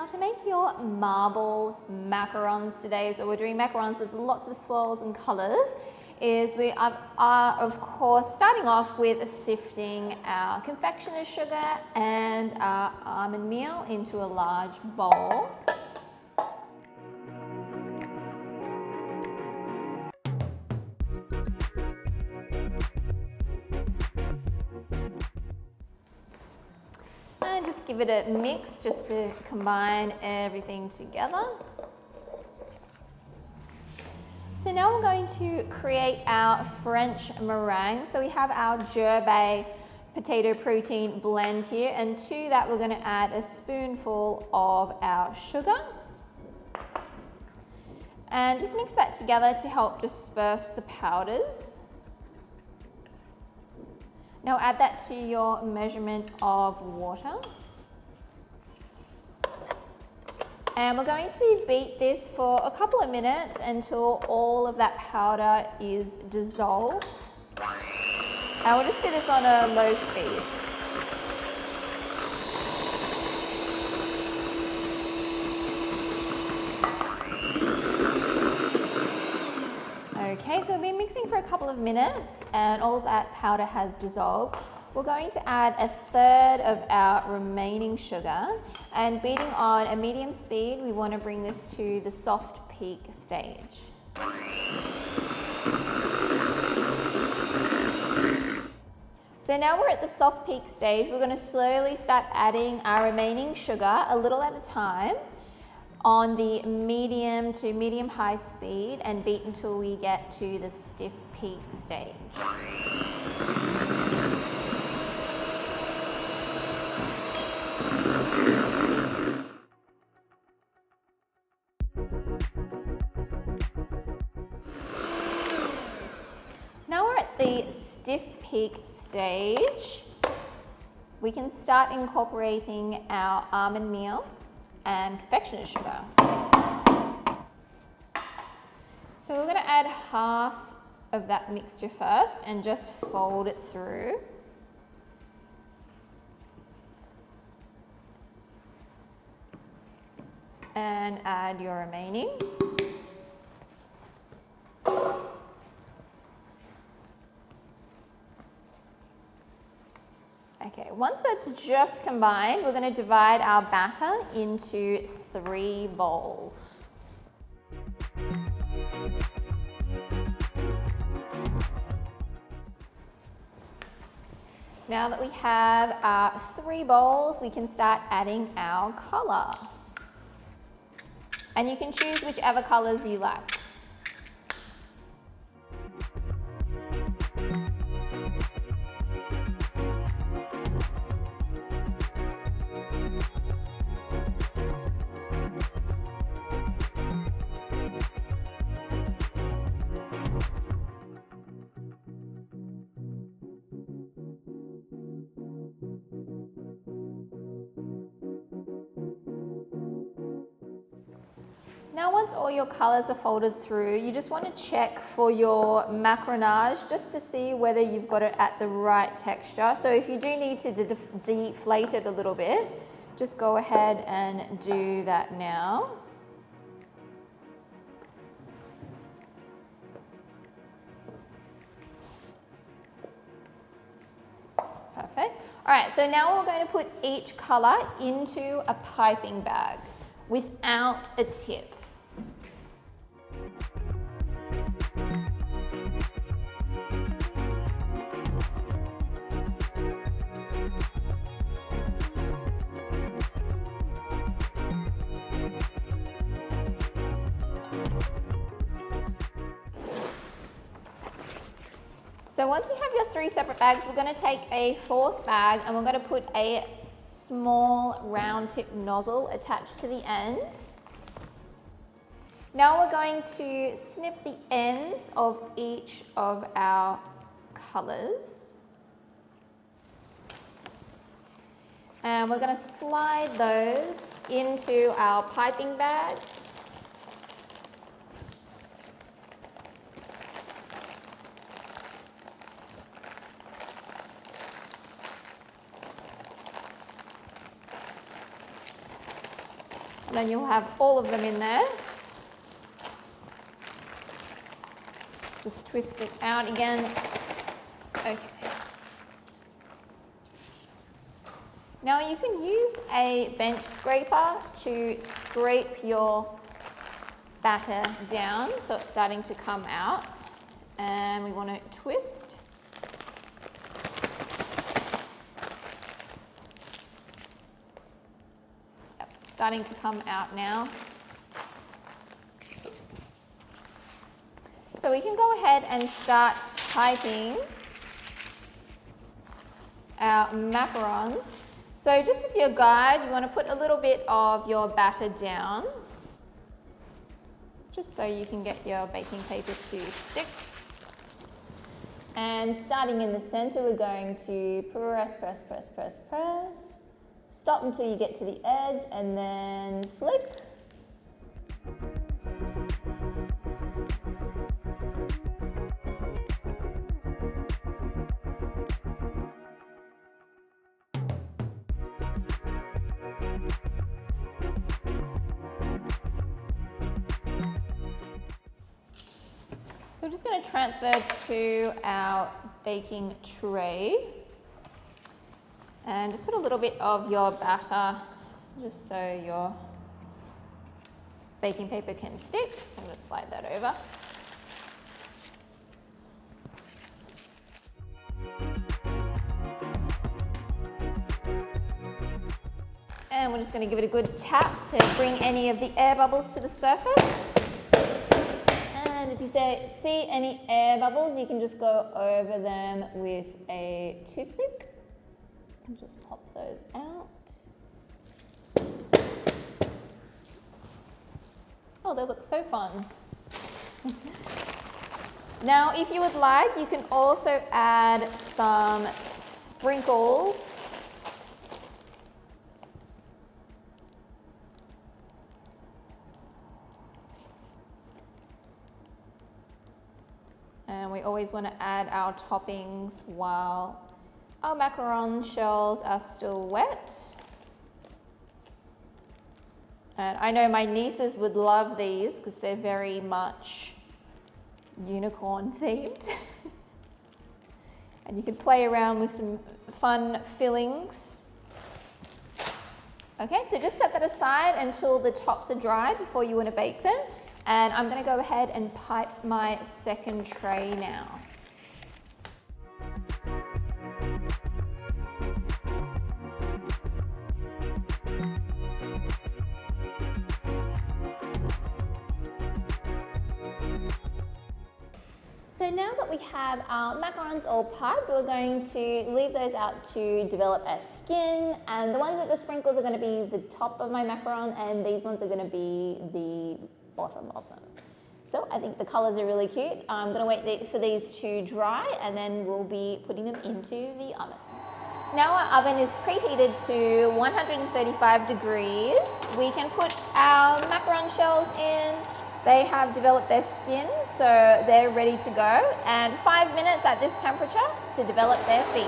to make your marble macarons today, so we're doing macarons with lots of swirls and colours, is we are of course starting off with sifting our confectioner's sugar and our almond meal into a large bowl. And just give it a mix just to combine everything together. So now we're going to create our French meringue. So we have our Gerbe potato protein blend here, and to that we're going to add a spoonful of our sugar. And just mix that together to help disperse the powders. Now add that to your measurement of water. And we're going to beat this for a couple of minutes until all of that powder is dissolved. And we'll just do this on a low speed. Okay, so we've been mixing for a couple of minutes and all of that powder has dissolved. We're going to add a third of our remaining sugar, and beating on a medium speed, we want to bring this to the soft peak stage. So now we're at the soft peak stage. We're going to slowly start adding our remaining sugar a little at a time on the medium to medium high speed and beat until we get to the stiff peak stage. Now we're at the stiff peak stage. We can start incorporating our almond meal and confectioner's sugar. So we're going to add half of that mixture first and just fold it through. And add your remaining. Okay, once that's just combined, we're going to divide our batter into 3 bowls. Now that we have our 3 bowls, we can start adding our colour. And you can choose whichever colours you like. Now once all your colours are folded through, you just want to check for your macaronage just to see whether you've got it at the right texture. So if you do need to deflate it a little bit, just go ahead and do that now. Perfect. All right, so now we're going to put each colour into a piping bag without a tip. So once you have your 3 separate bags, we're going to take a 4th bag and we're going to put a small round tip nozzle attached to the end. Now we're going to snip the ends of each of our colours. And we're going to slide those into our piping bag. then you'll have all of them in there. Just twist it out again. Okay. Now you can use a bench scraper to scrape your batter down so it's starting to come out, and we want to twist. Yep, starting to come out now. So we can go ahead and start typing our macarons. So just with your guide, you want to put a little bit of your batter down, just so you can get your baking paper to stick. And starting in the center, we're going to press, press, press, press, press. Stop until you get to the edge and then flick. So we're just going to transfer to our baking tray and just put a little bit of your batter just so your baking paper can stick. I'm going to slide that over. And we're just going to give it a good tap to bring any of the air bubbles to the surface. And if you see any air bubbles, you can just go over them with a toothpick and just pop those out. Oh, they look so fun. Now, if you would like, you can also add some sprinkles. And we always want to add our toppings while our macaron shells are still wet. And I know my nieces would love these because they're very much unicorn themed. And you can play around with some fun fillings. Okay, so just set that aside until the tops are dry before you want to bake them. And I'm going to go ahead and pipe my second tray now. So now that we have our macarons all piped, we're going to leave those out to develop a skin. And the ones with the sprinkles are going to be the top of my macaron, and these ones are going to be the bottom of them. So I think the colors are really cute. I'm going to wait for these to dry, and then we'll be putting them into the oven. Now our oven is preheated to 135 degrees. We can put our macaron shells in. They have developed their skin, so they're ready to go. And 5 minutes at this temperature to develop their feet.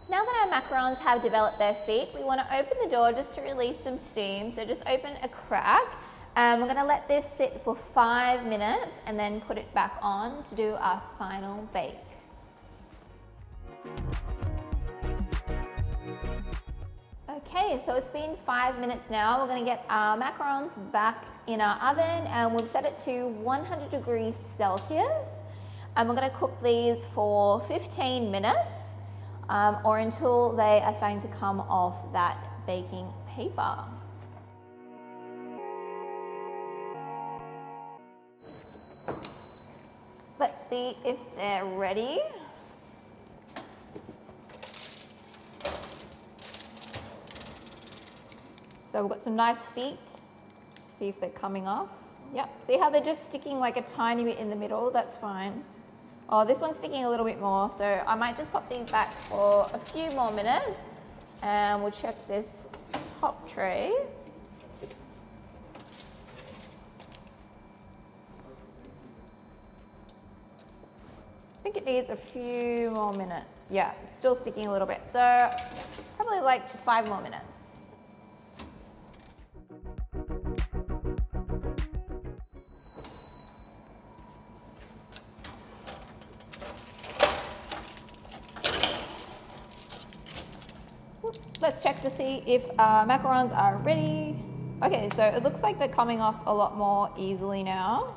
Now that our macarons have developed their feet, we want to open the door just to release some steam. So just open a crack. We're going to let this sit for 5 minutes and then put it back on to do our final bake. Okay, so it's been 5 minutes now. We're going to get our macarons back in our oven, and we've set it to 100 degrees Celsius. And we're going to cook these for 15 minutes. Or until they are starting to come off that baking paper. Let's see if they're ready. So we've got some nice feet. See if they're coming off. Yep, see how they're just sticking like a tiny bit in the middle? That's fine. Oh, this one's sticking a little bit more, so I might just pop these back for a few more minutes and we'll check this top tray. I think it needs a few more minutes. Yeah, it's still sticking a little bit. So probably like 5 more minutes. Let's check to see if our macarons are ready. Okay, so it looks like they're coming off a lot more easily now.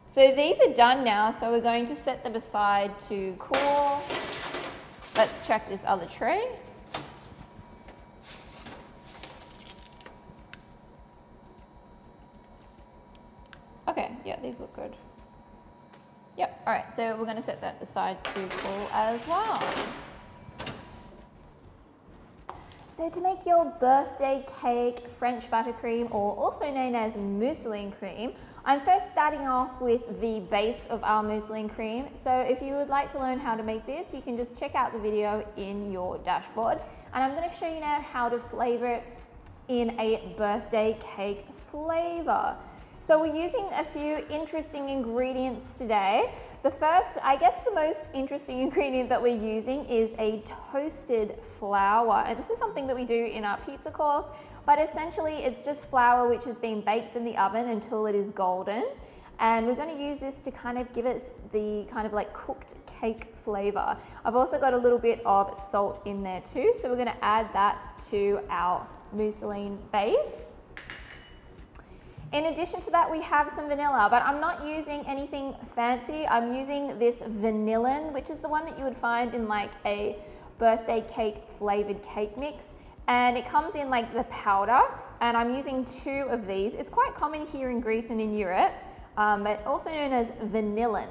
So these are done now, so we're going to set them aside to cool. Let's check this other tray. Okay, yeah, these look good. Yep, all right, so we're gonna set that aside to cool as well. So to make your birthday cake French buttercream, or also known as mousseline cream, I'm first starting off with the base of our mousseline cream. So if you would like to learn how to make this, you can just check out the video in your dashboard. And I'm going to show you now how to flavor it in a birthday cake flavor. So we're using a few interesting ingredients today. The first, I guess the most interesting ingredient that we're using is a toasted flour. And this is something that we do in our pizza course, but essentially it's just flour which has been baked in the oven until it is golden. And we're going to use this to kind of give it the kind of like cooked cake flavor. I've also got a little bit of salt in there too, so we're going to add that to our mousseline base. In addition to that, we have some vanilla, but I'm not using anything fancy. I'm using this vanillin, which is the one that you would find in like a birthday cake flavored cake mix. And it comes in like the powder, and I'm using 2 of these. It's quite common here in Greece and in Europe, but also known as vanillin.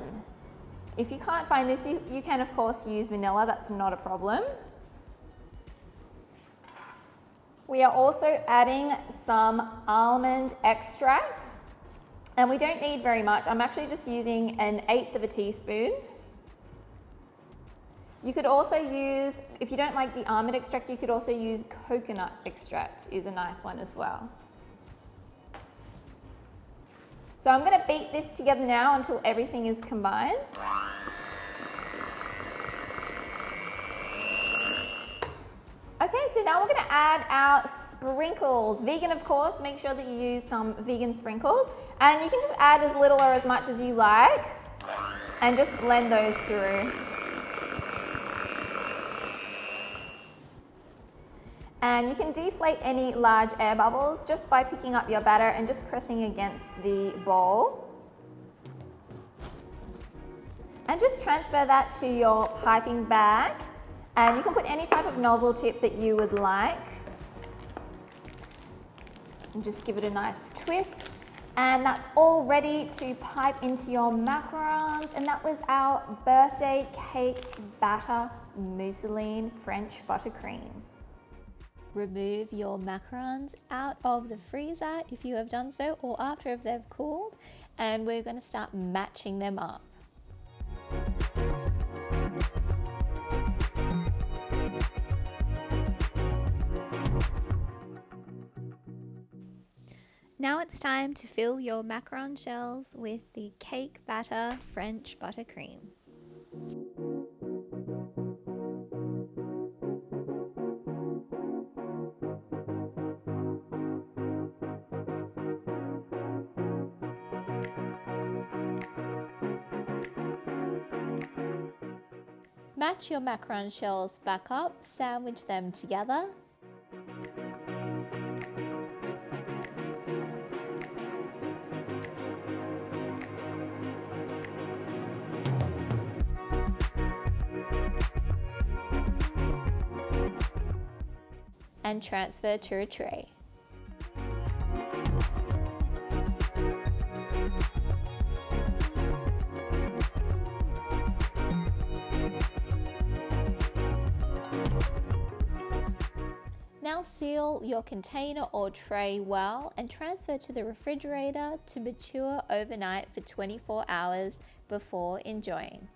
If you can't find this, you can of course use vanilla, that's not a problem. We are also adding some almond extract, and we don't need very much. I'm actually just using 1/8 of a teaspoon. You could also use, if you don't like the almond extract, you could also use coconut extract, is a nice one as well. So I'm going to beat this together now until everything is combined. Okay, so now we're going to add our sprinkles. Vegan, of course, make sure that you use some vegan sprinkles. And you can just add as little or as much as you like and just blend those through. And you can deflate any large air bubbles just by picking up your batter and just pressing against the bowl. And just transfer that to your piping bag. And you can put any type of nozzle tip that you would like. And just give it a nice twist. And that's all ready to pipe into your macarons. And that was our birthday cake batter mousseline French buttercream. Remove your macarons out of the freezer if you have done so, or after if they've cooled. And we're going to start matching them up. Now it's time to fill your macaron shells with the cake batter French buttercream. Match your macaron shells back up, sandwich them together. And transfer to a tray. Now seal your container or tray well and transfer to the refrigerator to mature overnight for 24 hours before enjoying.